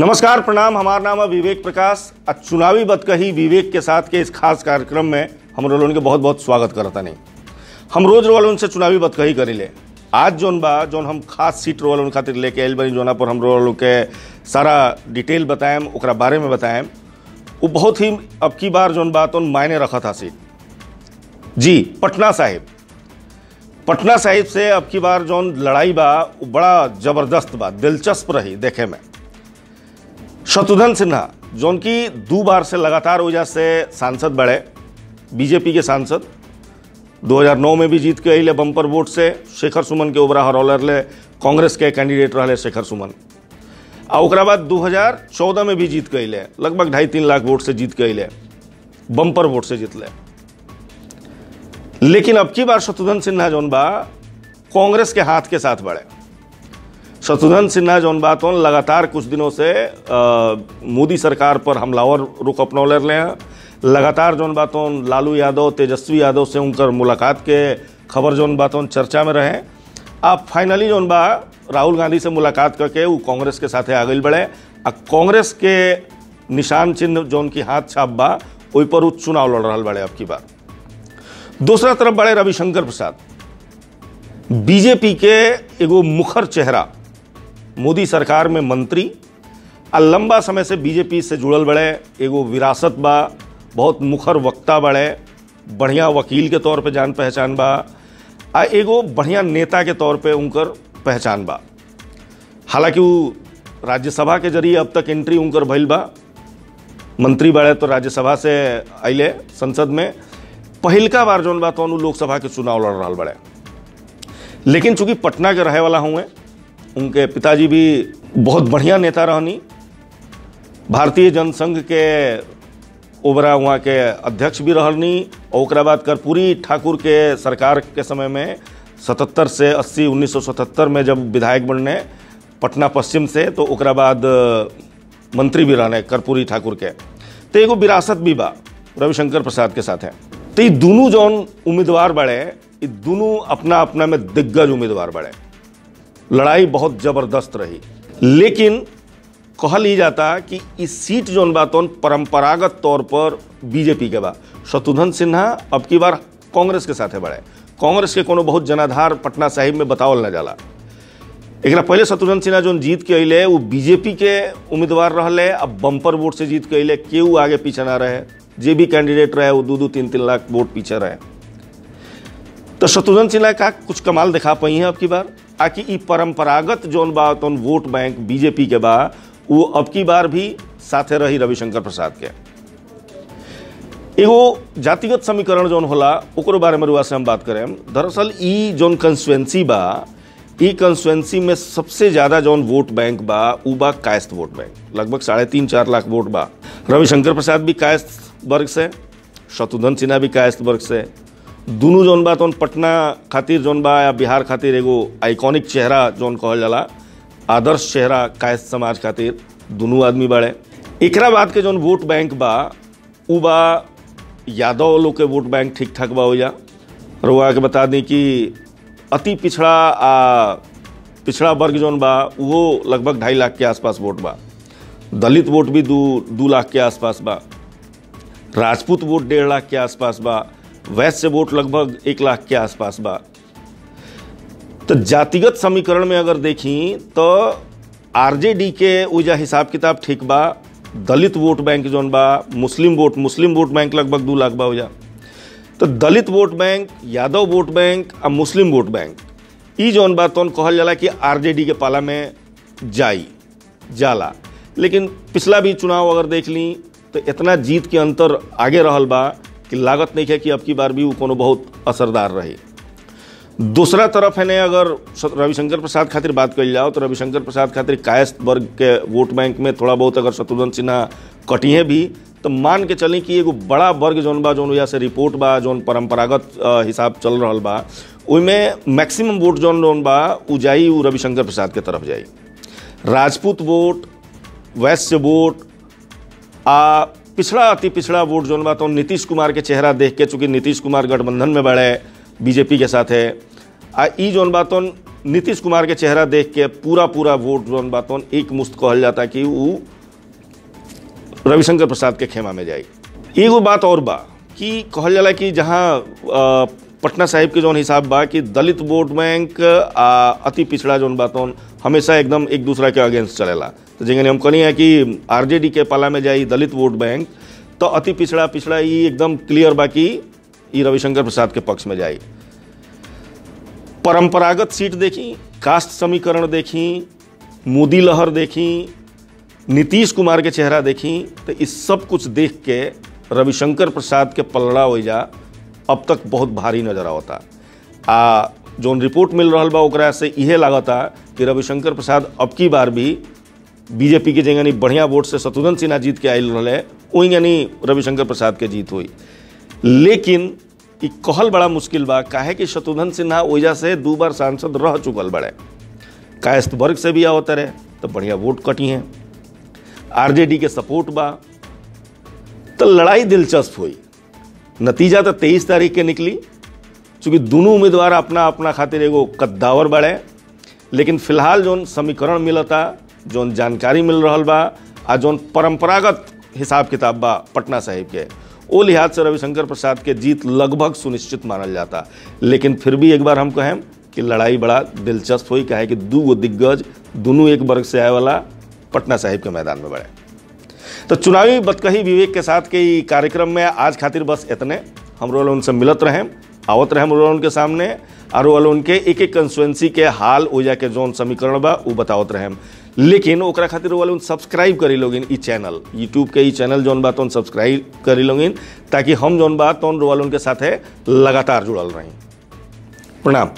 नमस्कार, प्रणाम। हमारा नाम है विवेक प्रकाश। चुनावी बतकही विवेक के साथ के इस खास कार्यक्रम में हम लोगों के बहुत बहुत स्वागत करता नहीं। हम रोज रोल से चुनावी बतकही करीले। आज जोन बा जोन हम खास सीट रोल खातिर लेके आयल बनी, जोना पर हम रोल के सारा डिटेल बताएम, ओकरा बारे में बताएम। वो बहुत ही अब की बार जोन बात मायने रखा था सीट जी पटना साहिब। पटना साहिब से अब की बार जोन लड़ाई बा वो बड़ा जबरदस्त बा, दिलचस्प रही देखे में। शत्रुघ्न सिन्हा जोन की 2 बार से लगातार वजह से सांसद बढ़े, बीजेपी के सांसद 2009 में भी जीत के अले बम्पर वोट से। शेखर सुमन के ओबरा हरौलर ले कांग्रेस के कैंडिडेट रहे शेखर सुमन। और बाद 2014 में भी जीत के अले, लगभग 2.5-3 लाख वोट से जीत के अले, बम्पर वोट से जीत ले। लेकिन अब की बार शत्रुघ्न सिन्हा जोन बा कांग्रेस के हाथ के साथ बढ़े। शत्रुघ्न सिन्हा जोन बात लगातार कुछ दिनों से मोदी सरकार पर हमलावर रुख अपनौले रहे हैं। लगातार जोन बात लालू यादव, तेजस्वी यादव से उनकर मुलाकात के खबर जोन बात चर्चा में रहे। अब फाइनली जोन बा राहुल गांधी से मुलाकात करके वो कांग्रेस के साथे आगे बढ़े। कांग्रेस के निशान चिन्ह जोन की हाथ छाप बा वही पर चुनाव लड़ रहा बड़े। अब की बार दूसरा तरफ बड़े रविशंकर प्रसाद, बीजेपी के एगो मुखर चेहरा, मोदी सरकार में मंत्री आ लंबा समय से बीजेपी से जुड़ल बड़े, एगो विरासत बा, बहुत मुखर वक्ता बड़े, बढ़िया वकील के तौर पे जान पहचान बा, आ एगो बढ़िया नेता के तौर पे उनकर पहचान बा। हालांकि वो राज्यसभा के जरिए अब तक एंट्री उनकर भइल बा, मंत्री बड़े तो राज्यसभा से अले संसद में। पहिलका बार जोन बा तो लोकसभा के चुनाव लड़ रहा बड़े। लेकिन चूंकि पटना के रहे वाला हुए, उनके पिताजी भी बहुत बढ़िया नेता रहनी, भारतीय जनसंघ के ओबरा वहाँ के अध्यक्ष भी रहनी। और बाद कर्पूरी ठाकुर के सरकार के समय में 77 से 80 1977 में जब विधायक बनने पटना पश्चिम से, तो ओकरा बाद मंत्री भी रहने कर्पूरी ठाकुर के। तो एगो विरासत भी बा रविशंकर प्रसाद के साथ है। तो ये दोनों जौन उम्मीदवार बड़े, ये दोनों अपना अपना में दिग्गज उम्मीदवार बड़े। लड़ाई बहुत जबरदस्त रही। लेकिन कहल ही जाता कि इस सीट जोन बात परंपरागत तौर पर बीजेपी के बा। शत्रुघ्न सिन्हा अब की बार कांग्रेस के साथे बढ़े। कांग्रेस के कोनो बहुत जनाधार पटना साहिब में बतावल न जाला। एक पहले शत्रुघ्न सिन्हा जो जीत के अले वो बीजेपी के उम्मीदवार रहले, अब बम्पर वोट से जीत के अले। केहू आगे पीछे ना रहे, जे भी कैंडिडेट रहे वो 2-3 लाख वोट पीछे रहे। तो शत्रुघ्न सिन्हा का कुछ कमाल दिखा पाई है अब की बार। आकि ई परंपरागत जोन बा वोट बैंक बीजेपी के बा, वो अब की बार भी साथे रही रविशंकर प्रसाद के। एगो जातिगत समीकरण जोन होला ओकरो बारे में रुआ से हम बात करें। दरअसल ई जोन कंस्टिट्यूएंसी बा, ई कंस्टिट्यूएंसी में सबसे ज्यादा जोन वोट बैंक बा उ बा कायस्थ वोट बैंक। लगभग 3.5-4 लाख वोट बा। रविशंकर प्रसाद भी कायस्थ वर्ग से, शत्रुघ्न सिन्हा भी कायस्थ वर्ग से। दोनों जोन बा पटना खातिर जोन बा या बिहार खातिर एगो आइकॉनिक चेहरा जोन कहल जाला, आदर्श चेहरा कायस्थ समाज खातिर दोनों आदमी बड़े। एकरा बाद के जोन वोट बैंक बा उ बा यादव लोग के वोट बैंक ठीक ठाक बा। हो जा रुआ के बता दी कि अति पिछड़ा वर्ग जोन बा वो लगभग 2.5 लाख के आसपास वोट बा। दलित वोट भी 2 लाख के आसपास बा। राजपूत वोट 1.5 लाख के आसपास बा। वैश्य वोट लगभग 1 लाख के आसपास बा। तो जातिगत समीकरण में अगर देखी तो आरजेडी के वजह हिसाब किताब ठीक बा। दलित वोट बैंक जोन बा, मुस्लिम वोट बैंक लगभग 2 लाख बा हो जा। तो Dalit vote bank, Yadav vote bank और मुस्लिम वोट बैंक ई जोन बा तो कहल जाला कि आरजेडी के पाला में जाला। लेकिन पिछला भी चुनाव अगर देख ली तो इतना जीत के अंतर आगे रहल बा कि लागत नहीं है कि अब की बार भी वो कोनो बहुत असरदार रही। दूसरा तरफ है ने अगर रविशंकर प्रसाद खातिर बात कल जाओ तो रविशंकर प्रसाद खातिर कायस्थ वर्ग के वोट बैंक में थोड़ा बहुत अगर शत्रुघ्न सिन्हा कटिए भी तो मान के चलें कि एगो बड़ा वर्ग जोन बा जोन वजह से रिपोर्ट बा जोन परंपरागत हिसाब चल रहा बा, उनमें मैक्सिमम वोट जोन बा उ जाई उ रविशंकर प्रसाद के तरफ जाई। राजपूत वोट, वैश्य वोट आ पिछड़ा अति पिछड़ा वोट जोन बा तो नीतीश कुमार के चेहरा देख के, चूंकि नीतीश कुमार गठबंधन में बढ़े बीजेपी के साथ है, आ ई जोन बा तो नीतीश कुमार के चेहरा देख के पूरा वोट जौन बातों एक मुश्त कहल जाता कि वो रविशंकर प्रसाद के खेमा में जाई। एगो बात और बा कि कहल जाला कि जहाँ पटना साहिब के जौन हिसाब बा कि दलित वोट बैंक अति पिछड़ा जौन बातों हमेशा एकदम एक दूसरा के अगेंस्ट चलेला। तो जिंगे हम कहनी है कि आरजेडी के पाला में जाई दलित वोट बैंक, तो अति पिछड़ा ये एकदम क्लियर बा कि ये रविशंकर प्रसाद के पक्ष में जाई। परंपरागत सीट देखी, कास्ट समीकरण देखी, मोदी लहर देखी, नीतीश कुमार के चेहरा देखी, तो इस सब कुछ देख के रविशंकर प्रसाद के पलड़ा हो जा अब तक बहुत भारी नजर आवता। जोन रिपोर्ट मिल रहा बा ओकरा से इहे लागता कि रविशंकर प्रसाद अब की बार भी बीजेपी के जगह बढ़िया वोट से शत्रुघ्न सिन्हा जीत के आयल रहे, वही यानी रविशंकर प्रसाद के जीत हुई। लेकिन ई कहल बड़ा मुश्किल बा, काहे कि शत्रुघ्न सिन्हा वजह से 2 बार सांसद रह चुकल बड़े, कायस्थ वर्ग से भी आवत रहे, तो बढ़िया वोट कटी हैं। आरजेडी के सपोर्ट बा, तो लड़ाई दिलचस्प हुई। नतीजा तो 23 तारीख के निकली, चूँकि दोनों उम्मीदवार अपना अपना खातिर एगो कद्दावर बड़े। लेकिन फिलहाल जोन समीकरण मिलता, जोन जानकारी मिल रहा बा, आ जोन परंपरागत हिसाब किताब बा पटना साहिब के, वो लिहाज से रविशंकर प्रसाद के जीत लगभग सुनिश्चित मानल जाता। लेकिन फिर भी एक बार हम कहें कि लड़ाई बड़ा दिलचस्प हुई, काहे कि 2 दिग्गज दोनों एक वर्ग से आए वाला पटना साहिब के मैदान में बढ़े। तो चुनावी बतकही विवेक के साथ के कार्यक्रम में आज खातिर बस इतने। हम रोल उनसे मिलत रहें, आवत रहे रोल उनके सामने, और रोल उनके एक कंस्टिट्यूएंसी के हाल हो जाके जोन समीकरण बा वो बतावत रहें। लेकिन ओकरा खातिर रोल सब्सक्राइब करी लोगिन ई चैनल, यूट्यूब के ई चैनल जोन बात सब्सक्राइब करी लोगिन, ताकि हम जोन बात रोल उनके साथ लगातार जुड़ल रहें। प्रणाम।